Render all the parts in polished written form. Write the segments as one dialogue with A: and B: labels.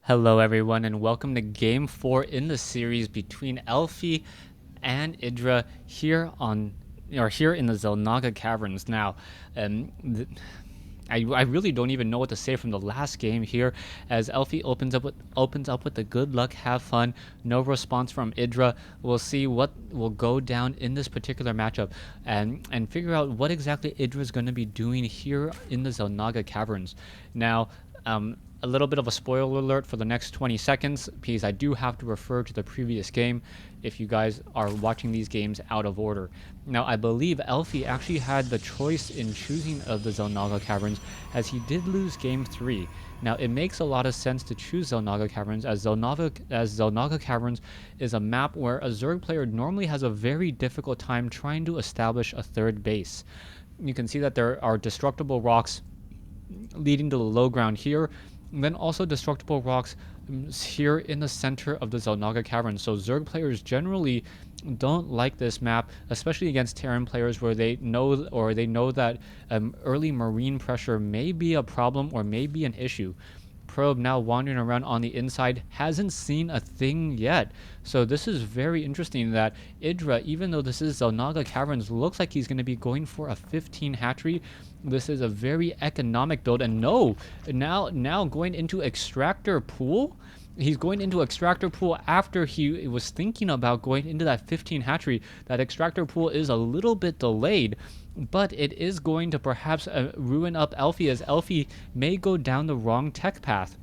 A: Hello everyone and welcome to game 4 in the series between Elfi and Idra here in the Zelnaga Caverns. Now, I really don't even know what to say from the last game here, as Elfi opens up with the good luck, have fun, no response from Idra. We'll see what will go down in this particular matchup and figure out what exactly Idra is going to be doing here in the Zelnaga Caverns. Now, a little bit of a spoiler alert for the next 20 seconds, because I do have to refer to the previous game if you guys are watching these games out of order. Now, I believe Elfi actually had the choice in choosing of the Zelnaga Caverns, as he did lose game 3. Now, it makes a lot of sense to choose Zelnaga Caverns, as Zelnaga Caverns is a map where a Zerg player normally has a very difficult time trying to establish a third base. You can see that there are destructible rocks leading to the low ground here, and then also destructible rocks here in the center of the Zelnaga Cavern. So Zerg players generally don't like this map, especially against Terran players, where they know that early marine pressure may be a problem or may be an issue. Probe, now wandering around on the inside, hasn't seen a thing yet. So this is very interesting that Idra, even though this is Zelnaga Caverns, looks like he's going to be going for a 15 hatchery. This is a very economic build, and now going into extractor pool. He's going into extractor pool after he was thinking about going into that 15 hatchery. That extractor pool is a little bit delayed, but it is going to perhaps ruin up Elfi, as Elfi may go down the wrong tech path.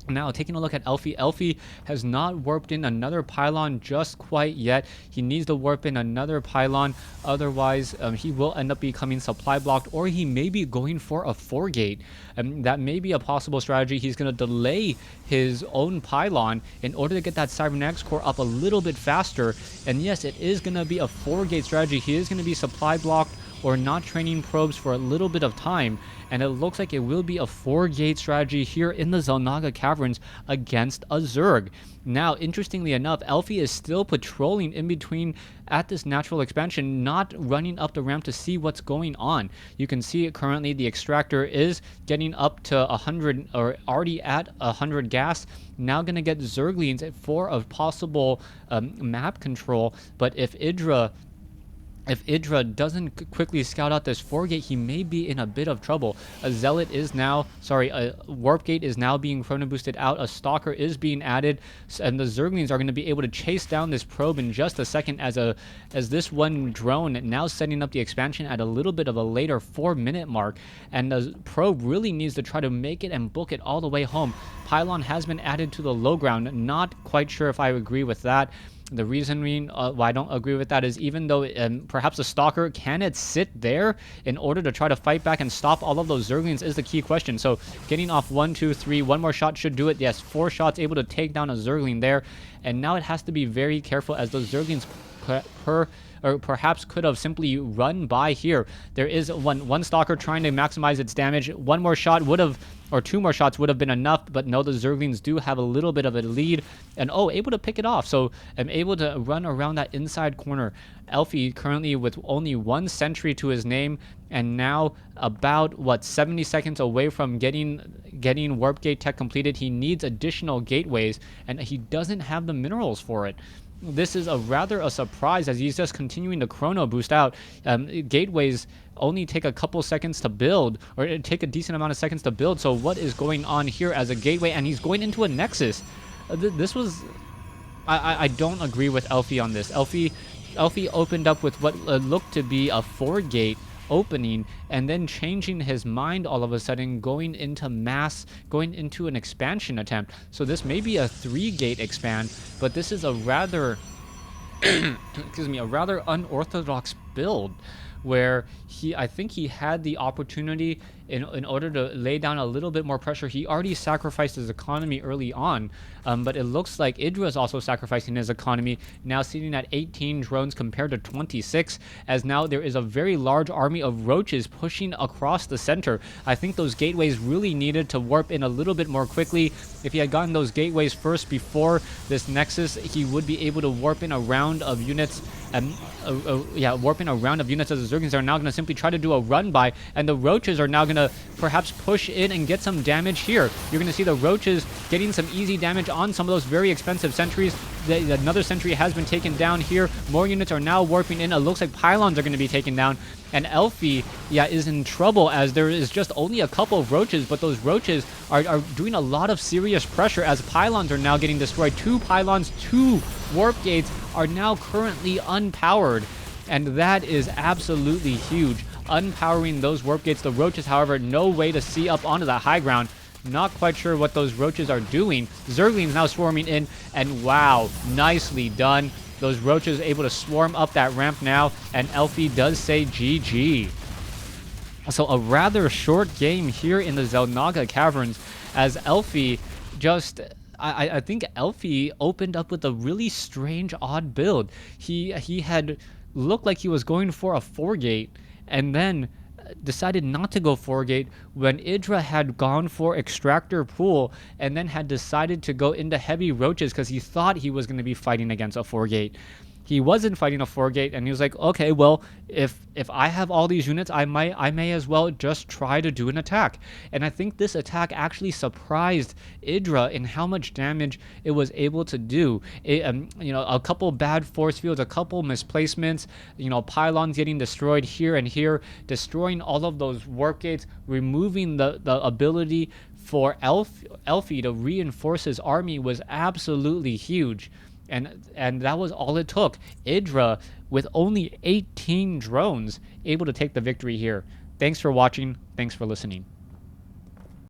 A: Now, taking a look at Elfi, Elfi has not warped in another pylon just quite yet. He needs to warp in another pylon, otherwise he will end up becoming supply blocked, or he may be going for a 4-gate. That may be a possible strategy. He's going to delay his own pylon in order to get that cybernetics core up a little bit faster. And yes, it is going to be a 4-gate strategy. He is going to be supply blocked or not training probes for a little bit of time, and it looks like it will be a 4-gate strategy here in the Zelnaga Caverns against a Zerg. Now, interestingly enough, Elfi is still patrolling in between at this natural expansion, not running up the ramp to see what's going on. You can see currently the extractor is getting up to 100, or already at 100 gas. Now going to get Zerglings for a possible map control, but if Idra doesn't quickly scout out this 4-gate, he may be in a bit of trouble. A warp gate is now being chrono boosted out. A stalker is being added, and the Zerglings are going to be able to chase down this probe in just a second, as this one drone now setting up the expansion at a little bit of a later 4-minute mark, and the probe really needs to try to make it and book it all the way home. Pylon has been added to the low ground. Not quite sure if I agree with that. The reason why I don't agree with that is, even though perhaps a stalker, can it sit there in order to try to fight back and stop all of those Zerglings is the key question. So getting off 1, 2, 3, one more shot should do it. Yes, 4 shots able to take down a Zergling there. And now it has to be very careful, as those Zerglings perhaps could have simply run by here. There is one stalker trying to maximize its damage. One more shot would have, or 2 more shots would have been enough, but no, the Zerglings do have a little bit of a lead, and able to pick it off. So I'm able to run around that inside corner. Elfi currently with only 1 sentry to his name, and now about 70 seconds away from getting warp gate tech completed. He needs additional gateways, and he doesn't have the minerals for it. This is rather a surprise, as he's just continuing to chrono boost out. Gateways only take a couple seconds to build, or take a decent amount of seconds to build. So what is going on here as a gateway? And he's going into a nexus. I don't agree with Elfi on this. Elfi opened up with what looked to be a 4-gate opening, and then changing his mind all of a sudden, going into an expansion attempt. So this may be a 3-gate expand, but this is a rather a rather unorthodox build, where I think he had the opportunity in order to lay down a little bit more pressure. He already sacrificed his economy early on, but it looks like Idra is also sacrificing his economy, now sitting at 18 drones compared to 26, as now there is a very large army of roaches pushing across the center. I think those gateways really needed to warp in a little bit more quickly. If he had gotten those gateways first before this nexus, he would be able to warp in a round of units, warp in a round of units, as the Zerglings are now going to simply try to do a run by, and the roaches are now going to to perhaps push in and get some damage here. You're going to see the roaches getting some easy damage on some of those very expensive sentries. Another sentry has been taken down here. More units are now warping in. It looks like pylons are going to be taken down. And Elfie, yeah, is in trouble as there is just only a couple of roaches, but those roaches are doing a lot of serious pressure as pylons are now getting destroyed. 2 pylons, 2 warp gates are now currently unpowered, and that is absolutely huge. Unpowering those warp gates. The roaches, however, no way to see up onto the high ground. Not quite sure what those roaches are doing. Zerglings now swarming in, and wow, nicely done. Those roaches able to swarm up that ramp now, and Elfie does say GG. So a rather short game here in the Xel'Naga Caverns, as Elfie just... I think Elfie opened up with a really strange, odd build. He had looked like he was going for a 4-gate, and then decided not to go 4-gate when Idra had gone for extractor pool and then had decided to go into heavy roaches because he thought he was going to be fighting against a 4-gate. He wasn't fighting a 4-gate, and he was like, okay, well, if I have all these units, I may as well just try to do an attack. And I think this attack actually surprised Idra in how much damage it was able to do. A couple bad force fields, a couple misplacements, pylons getting destroyed here and here, destroying all of those warp gates, removing the ability for Elfie to reinforce his army was absolutely huge. And that was all it took. Idra, with only 18 drones, able to take the victory here. Thanks for watching. Thanks for listening.